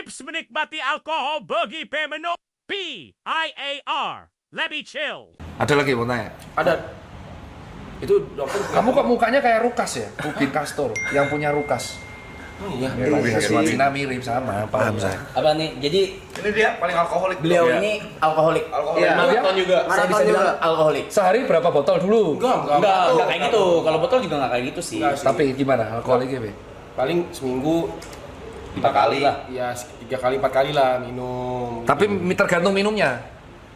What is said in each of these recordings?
Tips menikmati alkohol bagi peminum PIAR. Lebih chill. Ada lagi mau tanya? Ada. Itu dokter. Kamu kok mukanya kayak Rukas ya? Rubin Castor yang punya Rukas. Iya. Cina mirip sama, paham saya. Apa nih? Jadi Ini dia paling alkoholik. beliau Dok, ya? ini alkoholik. Alkoholik. Iya. Maraton juga. Saya bisa bilang alkoholik. Sehari berapa botol dulu? Enggak kayak gitu. Kalau botol juga enggak kayak gitu sih. Enggak sih. Tapi gimana alkoholiknya, Be? Paling seminggu 4 kali lah. ya 3 kali 4 kali lah minum. Tapi tergantung minumnya.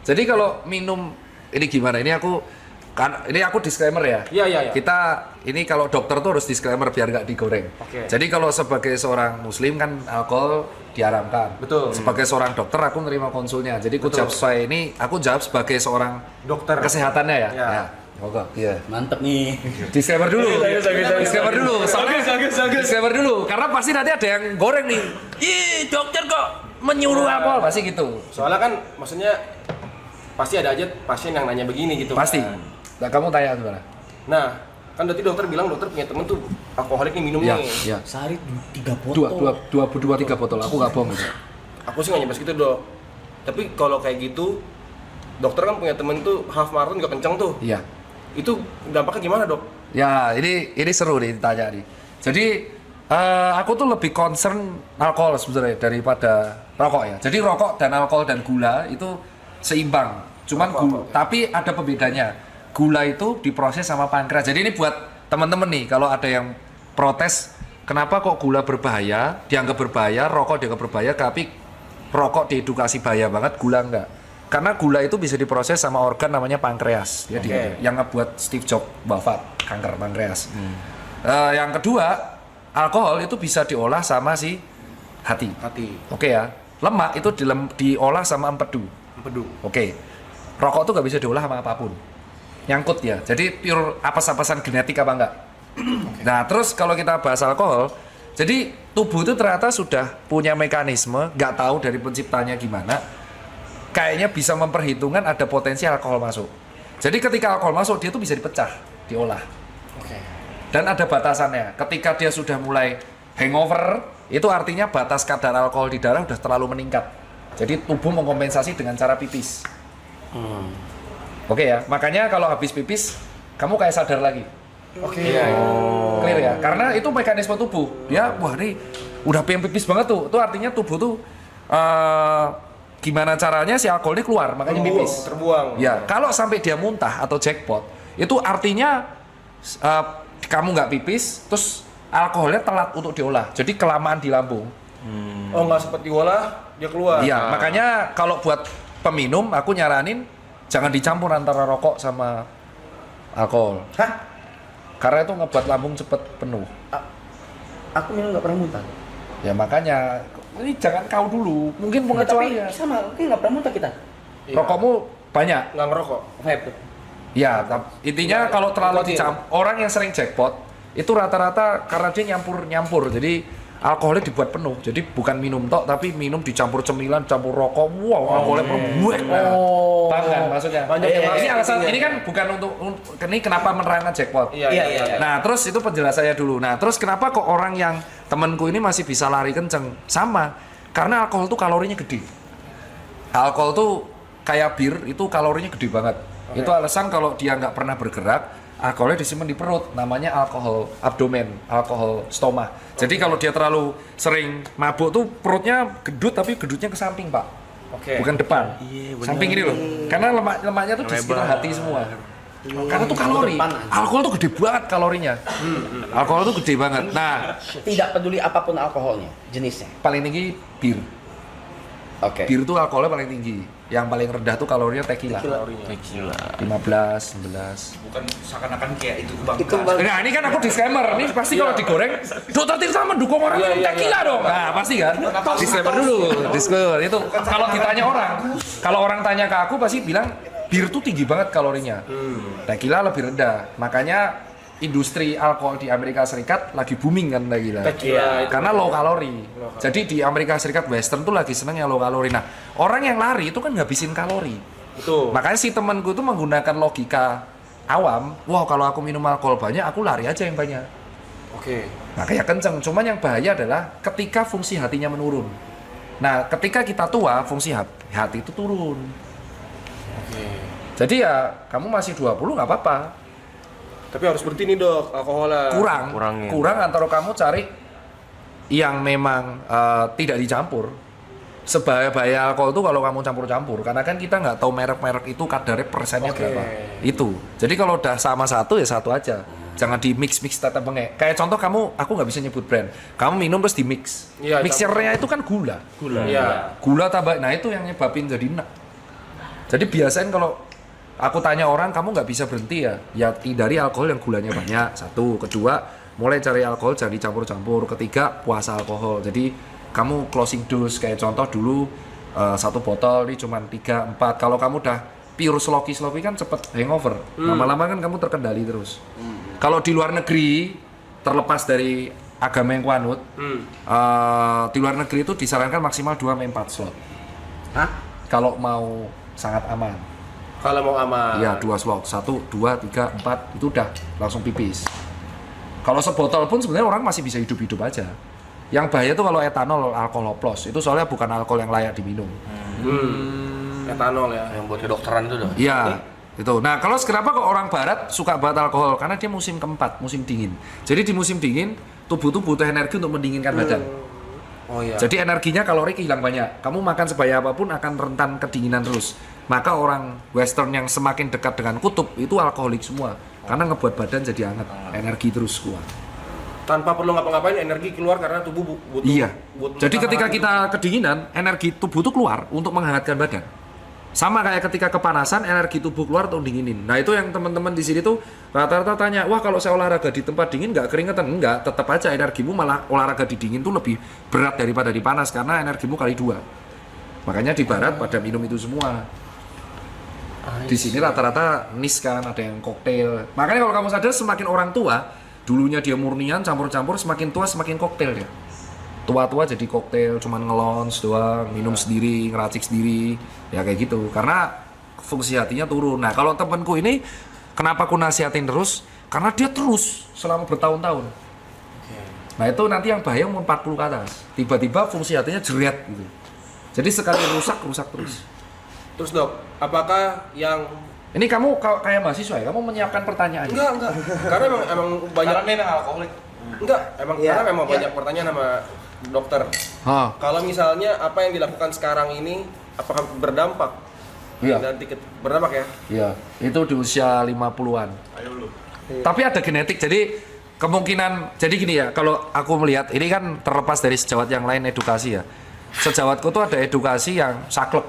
Jadi kalau minum ini gimana? Ini aku disclaimer ya. Iya. Kita ini kalau dokter tuh harus disclaimer biar nggak digoreng. Oke. Jadi kalau sebagai seorang muslim kan alkohol diharamkan. Betul. Sebagai seorang dokter aku nerima konsulnya. Jadi aku jawab aku jawab sebagai seorang Dokter. kesehatannya ya. Ya. Oke, iya. Mantep nih. Disclaimer dulu. Disclaimer dulu. Soalnya Bagus. disclaimer dulu karena pasti nanti ada yang goreng nih. Ih, dokter kok menyuruh alkohol pasti gitu. Soalnya kan maksudnya pasti ada aja pasien yang nanya begini gitu. Pasti. kan. Nah, kamu tanya gimana? Nah, kan tadi dokter bilang dokter punya temen tuh alkoholik nih minum Iya, nih. iya. Sehari 3 botol. Dua, tiga botol. Aku nggak bohong itu. Aku sih nggak nyampe segitu dok. Tapi kalau kayak gitu, dokter kan punya temen tuh half marathon juga kenceng tuh. Iya. Itu dampaknya gimana dok? Ya, ini seru nih ditanya nih. Jadi aku tuh lebih concern alkohol sebenarnya daripada rokok ya. Jadi rokok dan alkohol dan gula itu seimbang. Cuman tapi ada pembedanya. Gula itu diproses sama pankreas. Jadi ini buat teman-teman nih, kalau ada yang protes, kenapa kok gula berbahaya, dianggap berbahaya, rokok dianggap berbahaya, tapi rokok diedukasi bahaya banget, gula enggak. Karena gula itu bisa diproses sama organ namanya pankreas. Jadi yang ngebuat Steve Jobs wafat kanker pankreas. Yang kedua, alkohol itu bisa diolah sama si hati. Oke ya. Lemak itu diolah sama empedu. Oke. Rokok tuh nggak bisa diolah sama apapun. Nyangkut ya. Jadi pure apes-apesan genetik apa enggak? Nah, terus kalau kita bahas alkohol, jadi tubuh itu ternyata sudah punya mekanisme, nggak tahu dari penciptanya gimana. Kayaknya bisa memperhitungkan ada potensi alkohol masuk. Jadi ketika alkohol masuk, dia tuh bisa dipecah, diolah. Dan ada batasannya. Ketika dia sudah mulai hangover, itu artinya batas kadar alkohol di darah sudah terlalu meningkat. Jadi tubuh mengkompensasi dengan cara pipis. Oke ya, makanya kalau habis pipis, kamu kayak sadar lagi. Clear ya, karena itu mekanisme tubuh. Dia, wah ini udah pengen pipis banget tuh. Itu artinya tubuh tuh gimana caranya si alkohol ini keluar, makanya pipis. Terbuang. Ya, kalau sampai dia muntah atau jackpot, itu artinya kamu nggak pipis, terus alkoholnya telat untuk diolah. Jadi kelamaan di lambung. Oh nggak sempat diolah, dia keluar. Iya, makanya kalau buat peminum, aku nyaranin jangan dicampur antara rokok sama alkohol. Hah? Karena itu ngebuat lambung cepet penuh. Aku minum enggak pernah muntah. Ya makanya, ini jangan kau dulu. Mungkin Tapi pengecualian. sama, oke enggak pernah muntah kita. Iya. Rokokmu banyak. Nggak ngerokok. Vape. Ya, intinya kalau terlalu nikotin. dicampur, orang yang sering jackpot itu rata-rata karena dia nyampur. Jadi alkoholnya dibuat penuh. Jadi bukan minum tok, tapi minum dicampur cemilan, campur rokok. Wow, alkoholnya penuh. Paham kan maksudnya? Banyak yang Ini masuk alasan, intinya. ini kan bukan untuk ini kenapa menerangkan jackpot. Iya. Nah, terus itu penjelasannya dulu. Nah, terus kenapa kok orang yang temanku ini masih bisa lari kenceng? Sama, karena alkohol tuh kalorinya gede. Alkohol tuh kayak bir, itu kalorinya gede banget. Itu alasan kalau dia nggak pernah bergerak, alkoholnya disimpan di perut, namanya alkohol abdomen, alkohol stoma. Jadi kalau dia terlalu sering mabuk tuh perutnya gendut, tapi gendutnya ke samping, Pak. Bukan depan. Samping ini loh. Karena lemaknya tuh di sekitar hati semua. Karena tuh kalori. Alkohol tuh gede banget kalorinya. Alkohol tuh gede banget. Nah, Tidak peduli apapun alkoholnya, jenisnya. paling tinggi bir. Oke. Bir tuh alkoholnya paling tinggi. Yang paling rendah tuh kalorinya tequila. Tequila. 15, 11. Bukan seakan-akan kayak itu bang. Itu Bang. Nah ini kan aku disclaimer, ini pasti kalau digoreng Dokter Tirta mendukung orang minum tequila dong. Nah pasti kan, disclaimer dulu, disclaimer itu. Kalau ditanya orang, kalau orang tanya ke aku pasti bilang bir tuh tinggi banget kalorinya, tequila lebih rendah. Makanya industri alkohol di Amerika Serikat lagi booming kan tequila. Karena low kalori. Jadi di Amerika Serikat Western tuh lagi seneng yang low kalori. Nah orang yang lari itu kan ngabisin kalori. Betul. Makanya si temanku itu menggunakan logika awam, wah kalau aku minum alkohol banyak, aku lari aja yang banyak. Oke. Makanya kenceng, cuman yang bahaya adalah ketika fungsi hatinya menurun. Nah, ketika kita tua, fungsi hati itu turun. Oke. Jadi ya kamu masih 20 nggak apa-apa. Tapi harus berhenti nih dok, alkoholnya. Kurangin. Kurang antara kamu cari yang memang tidak dicampur. Sebahaya alkohol itu kalau kamu campur-campur, karena kan kita nggak tahu merek-merek itu kadarnya persennya berapa. Itu. Jadi kalau udah sama satu ya satu aja. Jangan di mix tetap bengek. Kayak contoh aku nggak bisa nyebut brand. Kamu minum terus di mix. Iya, Mixernya itu kan gula. Iya. Gula tambah. Nah itu yang nyebabin jadi enak. Jadi biasain kalau aku tanya orang, kamu nggak bisa berhenti ya? Ya hindari alkohol yang gulanya banyak. Satu, kedua, mulai cari alkohol jangan dicampur-campur. Ketiga, puasa alkohol. Jadi kamu closing dose, kayak contoh dulu 1 botol ini cuma 3-4. Kalau kamu udah pure sloki kan cepet hangover. Lama-lama kan kamu terkendali terus. Kalau di luar negeri, terlepas dari agama yang kuanut, di luar negeri itu disarankan maksimal 2-4 slot. Hah? Kalau mau sangat aman. Kalau mau aman. Iya, 2 slot. 1, 2, 3, 4 itu udah langsung pipis. Kalau sebotol pun sebenarnya orang masih bisa hidup-hidup aja. Yang bahaya itu kalau etanol, alkohol oplos. Itu soalnya bukan alkohol yang layak diminum. Etanol ya. Yang buat kedokteran itu dong. Iya, itu. Nah, kalau kenapa kok orang barat suka banget alkohol? Karena dia musim keempat, musim dingin. Jadi di musim dingin, tubuh butuh energi untuk mendinginkan badan. Oh iya. Jadi energinya kalori hilang banyak. Kamu makan sebaya apapun akan rentan kedinginan terus. Maka orang western yang semakin dekat dengan kutub itu alkoholik semua. Karena ngebuat badan jadi hangat, energi terus kuat. Tanpa perlu ngapa-ngapain energi keluar karena tubuh butuh. Iya. butuh Jadi ketika hangat. kita kedinginan, energi tubuh itu keluar untuk menghangatkan badan. Sama kayak ketika kepanasan, energi tubuh keluar untuk dinginin. Nah itu yang teman-teman di sini tuh rata-rata tanya, wah kalau saya olahraga di tempat dingin nggak keringetan? Enggak, tetap aja energimu malah olahraga di dingin tuh lebih berat daripada di panas karena energimu kali 2. Makanya di barat pada minum itu semua. Di sini rata-rata nis kan, ada yang koktail. Makanya kalau kamu sadar semakin orang tua, dulunya dia murnian campur-campur, semakin tua semakin koktail dia. Tua-tua jadi koktail, cuman ngelons doang, minum sendiri, ngeracik sendiri, ya kayak gitu. Karena fungsi hatinya turun. Nah kalau temanku ini, kenapa aku nasihatin terus? Karena dia terus selama bertahun-tahun. Nah itu nanti yang bahaya umur 40 ke atas. Tiba-tiba fungsi hatinya jeret gitu. Jadi sekali rusak terus. Terus dok, apakah yang Ini kamu kayak mahasiswa ya, kamu menyiapkan pertanyaan. enggak. Karena emang banyak. Karena memang alkoholik. Enggak, emang Iya, karena memang iya. banyak pertanyaan sama dokter. Hah, Kalau misalnya apa yang dilakukan sekarang ini apakah berdampak? iya, Berdampak ya? iya. Itu di usia 50-an. Ayo lu. Tapi ada genetik, jadi kemungkinan, jadi gini ya, kalau aku melihat, ini kan terlepas dari sejawat yang lain edukasi ya. Sejawatku tuh ada edukasi yang saklek,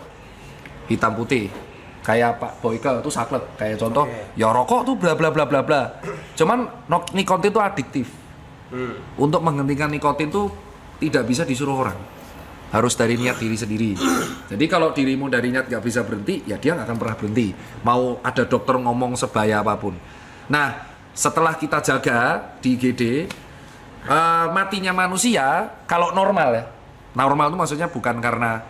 hitam putih. Kayak Pak Boyke itu saklek, kayak contoh, ya rokok tuh bla bla bla bla bla. Cuman nikotin tuh adiktif. Untuk menghentikan nikotin tuh tidak bisa disuruh orang. Harus dari niat diri sendiri. Jadi kalau dirimu dari niat nggak bisa berhenti, ya dia nggak akan pernah berhenti. Mau ada dokter ngomong sebaya apapun. Nah, setelah kita jaga di IGD, matinya manusia kalau normal ya. Normal itu maksudnya bukan karena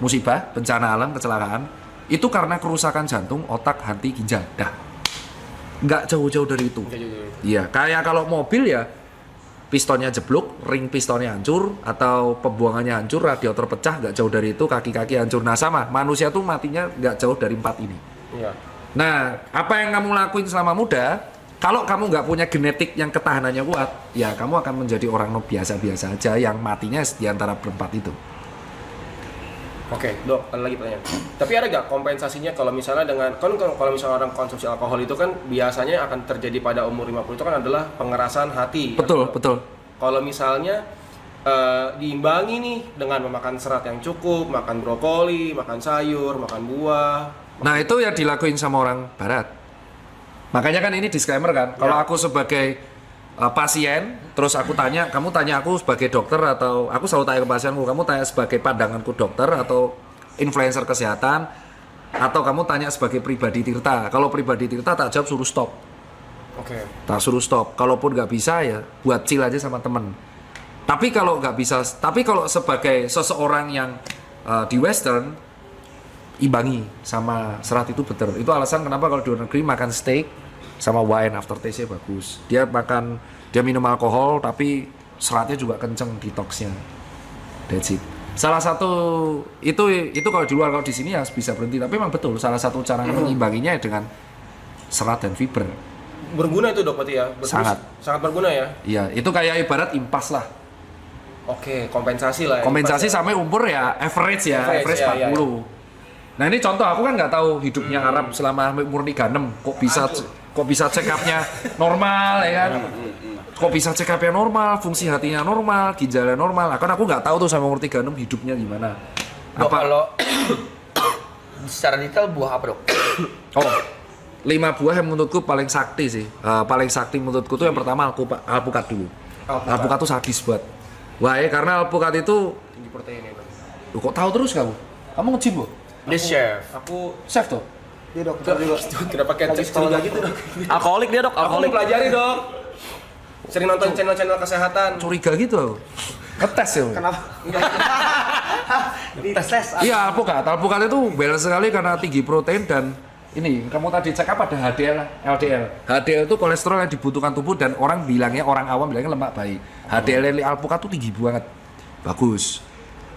musibah, bencana alam, kecelakaan. Itu karena kerusakan jantung, otak, hati, ginjal. Dah. Nggak jauh-jauh dari itu. Iya, kayak kalau mobil ya, pistonnya jeblok, ring pistonnya hancur, atau pembuangannya hancur, radiator pecah, nggak jauh dari itu, kaki-kaki hancur. Nah sama, manusia tuh matinya nggak jauh dari 4 ini. Iya. Nah, apa yang kamu lakuin selama muda, kalau kamu nggak punya genetik yang ketahanannya kuat, ya kamu akan menjadi orang biasa-biasa aja yang matinya di antara berempat itu. Oke, dok, ada lagi pertanyaan. Tapi ada nggak kompensasinya kalau misalnya dengan kalau misalnya orang konsumsi alkohol itu kan biasanya akan terjadi pada umur 50 itu kan adalah pengerasan hati. Betul, Dok. betul. Kalau misalnya diimbangi nih dengan memakan serat yang cukup, makan brokoli, makan sayur, makan buah. Nah itu ya dilakuin sama orang barat. Makanya kan ini disclaimer kan. Kalau aku sebagai pasien, terus aku tanya, kamu tanya aku sebagai dokter atau aku selalu tanya ke pasienku, kamu tanya sebagai pandanganku dokter atau influencer kesehatan, atau kamu tanya sebagai pribadi Tirta. Kalau pribadi Tirta tak jawab suruh stop. Oke. Tak suruh stop. Kalaupun nggak bisa ya buat chill aja sama temen. Tapi kalau nggak bisa, tapi kalau sebagai seseorang yang di Western imbangi sama serat itu betul. Itu alasan kenapa kalau di luar negeri makan steak sama wine after taste-nya bagus. Dia minum alkohol tapi seratnya juga kenceng detoxnya. That's it. salah satu itu kalau di luar, kalau di sini ya bisa berhenti. Tapi memang betul salah satu cara mengimbanginya dengan serat dan fiber. Berguna itu dok berarti ya? Sangat berguna ya? Iya, itu kayak ibarat impas lah. Oke, kompensasi lah ya. Kompensasi Impas ya. sampai umur ya average 40. Ya. Nah ini contoh, aku kan nggak tahu hidupnya Arab selama umur 36, kok bisa check up-nya normal ya kan? Kok bisa check up-nya normal, fungsi hatinya normal, ginjalnya normal. Nah, kan aku nggak tahu tuh sampai umur 36 hidupnya gimana. Dok, kalau secara detail buah apa dok? Oh, 5 buah yang menurutku paling sakti sih. Paling sakti menurutku tuh yang pertama alpukat dulu. Alpukat tuh sadis buat. Wah ya, karena alpukat itu Tinggi protein itu. Loh, kok tahu terus kamu? Kamu nge-gym loh? Dia chef. Aku Chef tuh? Dia dokter juga. kenapa kayak curiga gitu dok? Alkoholik dia dok, Aku alkoholik. pelajari dok. Sering nonton channel-channel kesehatan. Curiga gitu aku. Ngetes ya? Kenapa? Dites. Iya, alpukat itu balance sekali karena tinggi protein dan ini kamu tadi cek apa ada HDL, LDL. HDL itu kolesterol yang dibutuhkan tubuh dan orang awam bilangnya lemak baik. HDL alpukat itu tinggi banget, bagus.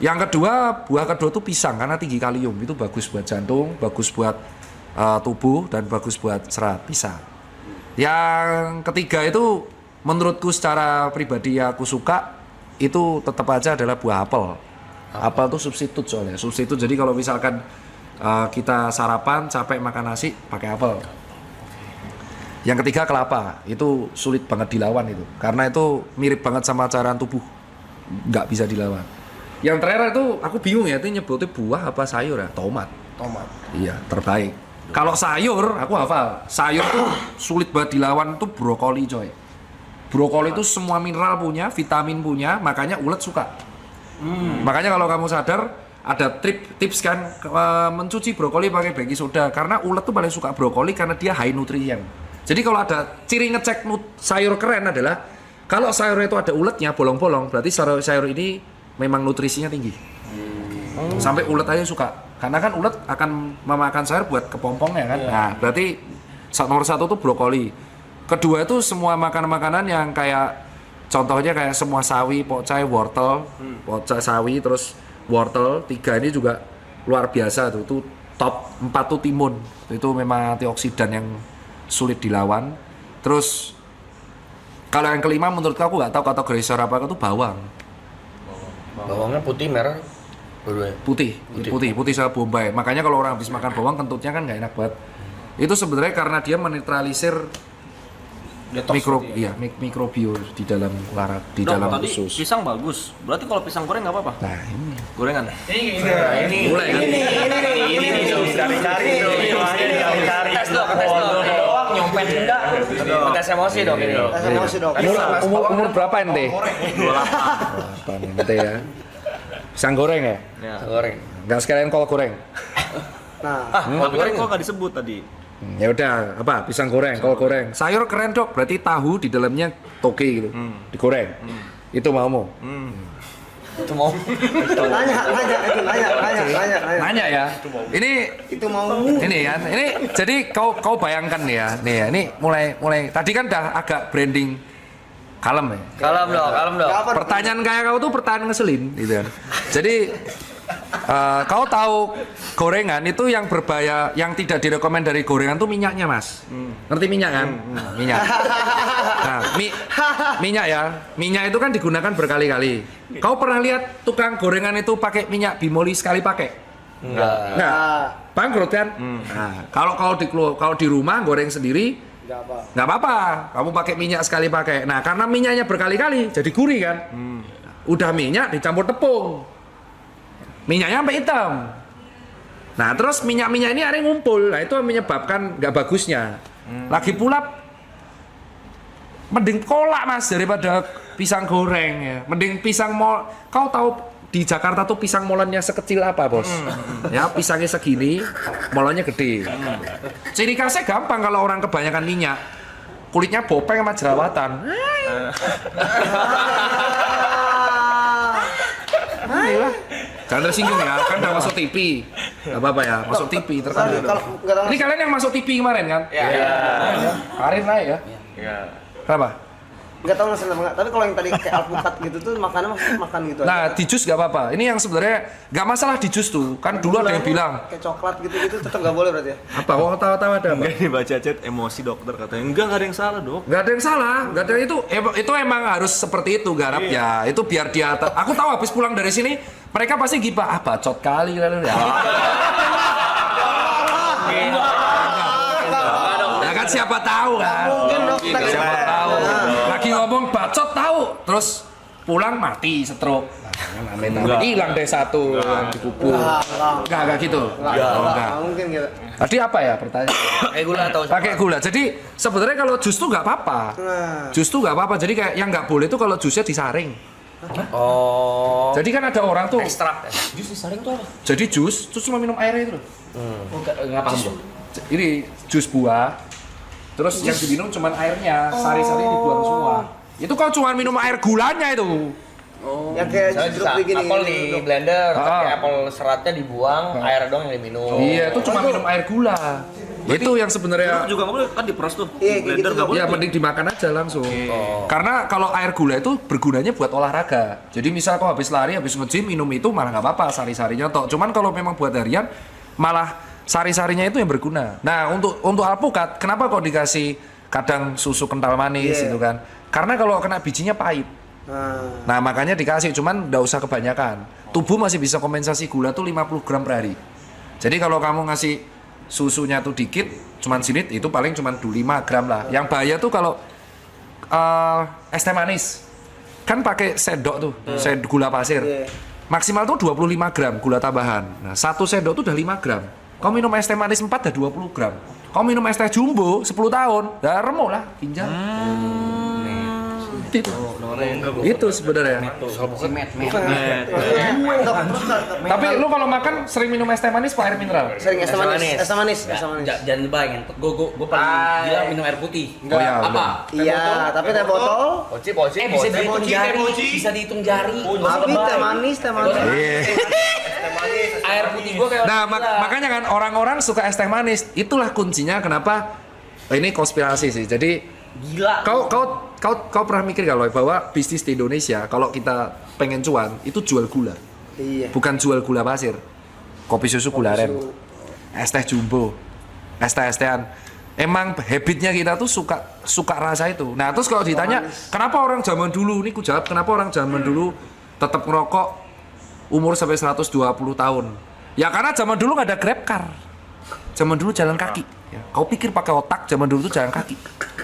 Yang kedua, buah kedua itu pisang karena tinggi kalium, itu bagus buat jantung, bagus buat tubuh dan bagus buat serat, pisang. Yang ketiga itu menurutku secara pribadi aku suka itu tetap aja adalah buah apel. Apel itu substitut soalnya, substitut. Jadi kalau misalkan kita sarapan capek makan nasi pakai apel. Yang ketiga kelapa, itu sulit banget dilawan itu, karena itu mirip banget sama cairan tubuh, nggak bisa dilawan. Yang terakhir itu aku bingung ya, itu nyebutnya buah apa sayur ya? Tomat. Iya, terbaik. Kalau sayur, aku hafal. Sayur tuh sulit banget dilawan tuh brokoli coy. Brokoli itu semua mineral punya, vitamin punya, makanya ulet suka. Makanya kalau kamu sadar, ada tips kan mencuci brokoli pakai baking soda karena ulet tuh paling suka brokoli karena dia high nutrien. Jadi kalau ada ciri ngecek sayur keren adalah kalau sayur itu ada uletnya bolong-bolong, berarti sayur ini memang nutrisinya tinggi. Sampai ulet aja suka. Karena kan ulet akan memakan sayur buat kepompongnya kan. Nah, berarti nomor 1 tuh brokoli. Kedua itu semua makanan-makanan yang kayak contohnya kayak semua sawi, pokcai, wortel, pokcai sawi terus wortel. 3 ini juga luar biasa tuh. Itu top 4 tuh timun. Itu memang antioksidan yang sulit dilawan. Terus kalau yang kelima menurut aku nggak tahu kategori sayur apa itu bawang. Bawangnya putih, merah, dua-duanya. Putih sama bombay. Makanya kalau orang habis makan bawang kentutnya kan nggak enak banget. Itu sebenarnya karena dia menetralisir mikrobio di dalam di Dok, dalam tadi usus. pisang bagus. Berarti kalau pisang goreng nggak apa-apa? Nah, ini. Gorengan. Mulai kan? Tes dok. Doang nyopet enggak? Tes emosi dok ini. Emosi dok. Umur berapa ente? 28 ente ya. Pisang goreng ya? Goreng. Nggak sekalian kol goreng. Nah, Tapi kan kok nggak disebut tadi? Ya udah, apa? Pisang goreng, kol goreng. Sayur keren dok, berarti tahu di dalamnya toge gitu. Digoreng. Itu mau. Itu mau. Nanya ya. Ini itu mau. ini kan. Ini jadi kau bayangkan ya. Nih ya, ini mulai tadi kan udah agak branding kalem ya. Kalem dok. Pertanyaan kayak kau tuh pertanyaan ngeselin gitu kan. Jadi kau tahu gorengan itu yang berbahaya, yang tidak direkomend dari gorengan tuh minyaknya mas. Ngerti minyak kan? Minyak. Nah, minyak ya. Minyak itu kan digunakan berkali-kali. Kau pernah lihat tukang gorengan itu pakai minyak bimoli sekali pakai? Enggak. Bangkrut kan? Nah, kalau di rumah goreng sendiri nggak apa-apa. Kamu pakai minyak sekali pakai. Nah, karena minyaknya berkali-kali jadi gurih kan? Udah minyak dicampur tepung. Minyaknya sampai hitam. Nah terus minyak-minyak ini akhirnya ngumpul. Nah itu menyebabkan nggak bagusnya. Lagi pula mending kolak mas daripada pisang goreng ya. Mending pisang mol. Kau tahu di Jakarta tuh pisang molennya sekecil apa bos? Ya pisangnya segini, molennya gede. Ciri khasnya gampang kalau orang kebanyakan minyak. Kulitnya bopeng sama jerawatan. Ayolah. Jangan tersinggung ya, kan udah masuk TV. Gak apa-apa ya, masuk TV terkenal. Ini kalian yang masuk TV kemarin kan? Iya. Karir naik ya? Iya. Kenapa? Nggak tahu nasi enggak. Tapi kalau yang tadi kayak alpukat gitu tuh makannya makan gitu aja. Nah, di jus nggak apa-apa. Ini yang sebenarnya nggak masalah di jus tuh. Kan dulu ada yang bilang, kayak coklat gitu-gitu tetap nggak boleh berarti ya. apa kok tahu-tahu ada apa? Enggak ini baca chat emosi dokter katanya. Enggak ada yang salah, Dok. Nggak ada yang salah, nggak ada itu emang harus seperti itu garap ya. Itu biar dia aku tahu habis pulang dari sini mereka pasti gibah, bacot kali lalu ya. Ya kan siapa tahu kan. Mungkin dok. Siapa tahu. Lagi ngomong bacot tahu, terus pulang mati stroke. Nah, hilang deh satu yang dikubur. Enggak gitu. Enggak. Mungkin gitu. Tadi apa ya pertanyaan? Pakai gula atau Pakai gula. Jadi sebenarnya kalau jus tuh nggak apa-apa. Nah. Jus tuh nggak apa-apa. Jadi kayak yang nggak boleh tuh kalau jusnya disaring. Oh. Jadi kan ada orang tuh. Ekstrak. Jus disaring tuh apa? Jadi jus tuh cuma minum airnya itu loh. Enggak paham gua. Ini jus buah. Terus yang diminum cuma airnya, sari-sari dibuang semua. Itu kalau cuma minum air gulanya itu. Yang kayak Misalnya jeruk begini. apel di blender, tapi Ah. apel seratnya dibuang, air doang yang diminum. Iya, itu cuma minum air gula. Itu yang Jeruk sebenarnya juga nggak boleh kan diperas tuh. Iya, kayak Blender gitu. nggak boleh. ya mending dimakan aja langsung. Karena kalau air gula itu bergunanya buat olahraga. Jadi misal kau habis lari, habis nge-gym minum itu malah nggak apa-apa, sari-sarinya tok. Cuman kalau memang buat harian malah sari-sarinya itu yang berguna. Nah, untuk alpukat, kenapa kok dikasih kadang susu kental manis Iya. gitu kan? Karena kalau kena bijinya pahit. Nah, makanya dikasih, cuman nggak usah kebanyakan. Tubuh masih bisa kompensasi gula tuh 50 gram per hari. Jadi kalau kamu ngasih susunya tuh dikit, cuman sinit, itu paling cuman 5 gram lah. Yang bahaya tuh kalau es teh manis. Kan pakai sendok tuh, gula pasir. Iya. Maksimal tuh 25 gram gula tambahan. Nah, satu sendok tuh udah 5 gram. Kau minum es teh manis 4 udah 20 gram. Kau minum es teh jumbo 10 tahun, ya remuk lah ginjal. Itu sebenarnya. Tapi lu kalau makan sering minum es teh manis apa air mineral? Sering es teh manis. Es teh manis. Es teh manis. Jangan dibayangin, gue paling gila minum air putih. Oh ya, Apa? Iya, tapi teh botol. Poci. Bisa dihitung jari, bisa dihitung jari. Tapi teh manis, teh manis. Air putih gue kayak Nah, orang gila. makanya kan orang-orang suka es teh manis. Itulah kuncinya kenapa ini konspirasi sih. Jadi Gila. kau pernah mikir gak loh bahwa bisnis di Indonesia kalau kita pengen cuan itu jual gula, Iya. bukan jual gula pasir, kopi susu gula aren, es teh jumbo, es tehan. Emang habitnya kita tuh suka rasa itu. Nah terus kalau ditanya kenapa orang zaman dulu, ini ku jawab kenapa orang zaman dulu tetap ngerokok umur sampai 120 tahun. Ya karena zaman dulu nggak ada Grab car, zaman dulu jalan kaki. Ya, kau pikir pakai otak, zaman dulu tuh jalan kaki.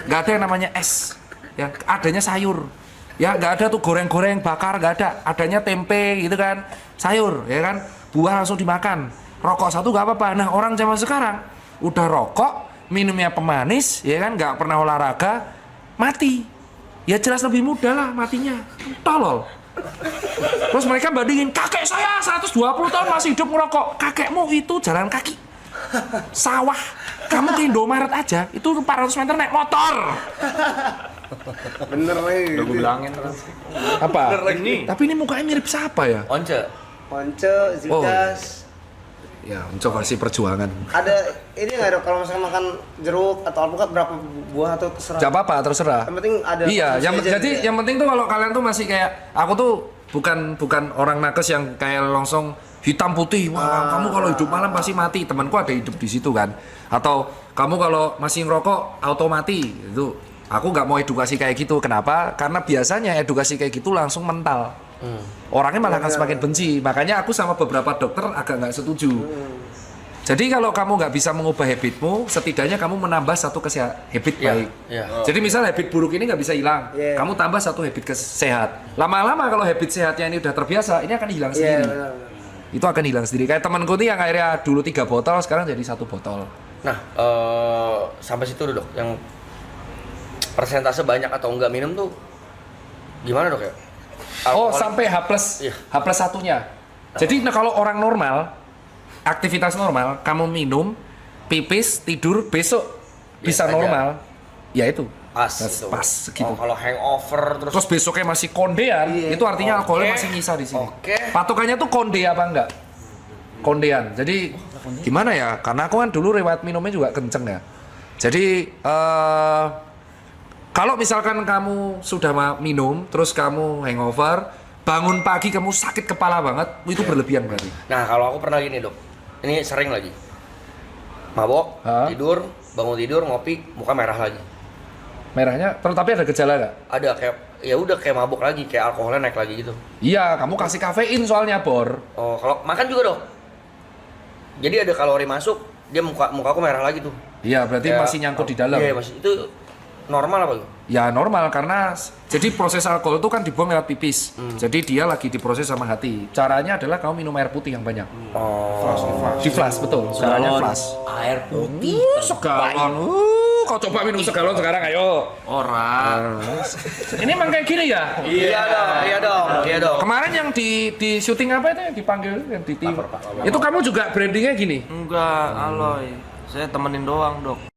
Nggak ada yang namanya es, ya adanya sayur. Ya nggak ada tuh goreng-goreng bakar, nggak ada. Adanya tempe gitu kan, sayur, ya kan. Buah langsung dimakan. Rokok satu nggak apa-apa. Nah orang zaman sekarang udah rokok, minumnya pemanis, ya kan, nggak pernah olahraga, mati. Ya jelas lebih mudah lah matinya. Tolol. Terus mereka bandingin, kakek saya 120 tahun masih hidup ngerokok. Kakekmu itu jalan kaki. Sawah. Kamu ke Indomaret aja, itu 400 meter naik motor. Bener nih. Udah gue bilangin terus. Apa? Ini. Tapi ini mukanya mirip siapa ya? Once. Once, Zidas. Ya, coba sih perjuangan. Ada ini nggak dok kalau misalkan makan jeruk atau alpukat berapa buah atau terserah? Gak apa-apa, terserah. Yang penting ada. Iya, yang aja jadi gitu ya. yang penting tuh kalau kalian tuh masih kayak aku tuh bukan orang nakes yang kayak langsung hitam putih. Wah, kamu kalau hidup malam pasti mati. Temanku ada hidup di situ kan. Atau kamu kalau masih ngerokok auto mati. Itu aku nggak mau edukasi kayak gitu. Kenapa? Karena biasanya edukasi kayak gitu langsung mental. Orangnya malah akan semakin benci. Makanya aku sama beberapa dokter agak nggak setuju. Jadi kalau kamu nggak bisa mengubah habitmu, setidaknya kamu menambah satu habit baik. Iya. Jadi misal habit buruk ini nggak bisa hilang, Iya. kamu tambah satu habit sehat. Lama-lama kalau habit sehatnya ini udah terbiasa, ini akan hilang Iya, sendiri. benar. Itu akan hilang sendiri. Kayak temanku nih yang akhirnya dulu 3 botol, sekarang jadi 1 botol. Nah, sampai situ dulu, Dok. Yang persentase banyak atau enggak minum tuh gimana, Dok ya? Oh, Alkohol- sampai H+, Iya. H+1-nya. Jadi nah, kalau orang normal, aktivitas normal, kamu minum, pipis, tidur, besok bisa aja. normal. Ya itu. pas That's gitu. pas segitu. Oh, kalau hangover Terus besoknya masih kondean, Iya. itu artinya alkoholnya Oke. masih nyisa di sini. Oke. Patokannya tuh konde apa enggak? Kondean. Jadi gimana ya? Karena aku kan dulu riwayat minumnya juga kenceng ya. Jadi Kalau misalkan kamu sudah minum, terus kamu hangover, bangun pagi kamu sakit kepala banget, itu berlebihan berarti. Nah, kalau aku pernah gini, Dok. Ini sering lagi. Mabok, Hah? tidur, bangun tidur, ngopi, muka merah lagi. Merahnya, tapi ada gejala nggak? Ada kayak ya udah kayak mabok lagi, kayak alkoholnya naik lagi gitu. Iya, kamu kasih kafein soalnya, Bor. Oh, kalau makan juga, Dok. Jadi ada kalori masuk, dia muka aku merah lagi tuh. Iya, berarti Kayak- masih nyangkut di dalam. Iya, masih. Itu normal apa tuh? Ya normal karena jadi proses alkohol itu kan dibuang lewat pipis. Jadi dia lagi diproses sama hati. Caranya adalah kamu minum air putih yang banyak. Oh. Di flash betul. Caranya flash. Air putih. Segalon. Kau coba minum segalon sekarang ayo. Ora. Ini emang kayak gini ya? Iya, Dok. Iya, Dok. Iya, Dok. Kemarin yang di syuting apa itu yang dipanggil yang di tim? Itu kamu juga brandingnya gini? Enggak, Aloy. Saya temenin doang, Dok.